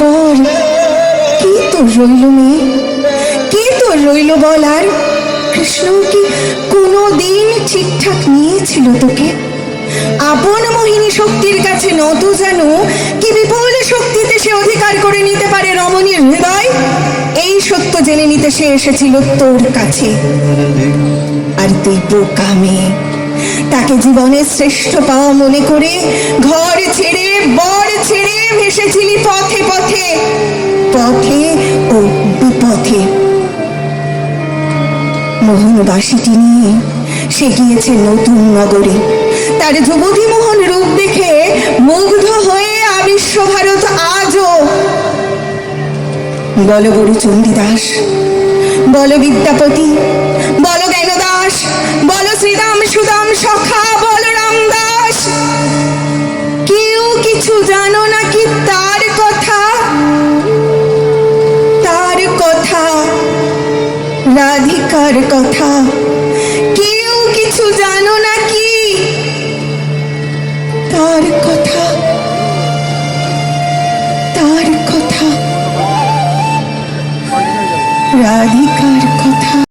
পর কি তো রইল মেয়ে, কি তো রইল বলার? কৃষ্ণ কি কোনোদিন ঠিকঠাক নিয়েছিল তোকে? আপন মোহিনী শক্তির কাছে নত জানো কি বিপুল শক্তিতে সে অধিকার করে নিতে পারে রমণীর হৃদয়? এই সত্য জেনে নিতে সে এসেছিল তোর কাছে। আর তুই বোকা মেয়ে, তাকে জীবনের শ্রেষ্ঠ পাওয়া মনে করে ঘর ছেড়ে বর ছেড়ে ভেসেছিলি পথে পথে, পথে ও বিপথে। মোহনবাসীটি নিয়ে সে গিয়েছে নতুন নগরে। তার যুবতী মোহন রূপ দেখে মুগ্ধ হয়ে বিশ্বভারত আজও বল গুরু চণ্ডীদাস, বল বিদ্যাপতি, বল জ্ঞানদাস, বল শ্রীদাম সুদাম সখা, বল রামদাস, কেউ কিছু জানো নাকি তার কথা? তার কথা, রাধিকার কথা কেউ কিছু জানো নাকি? তার কথা, তার কথা, রাধিকার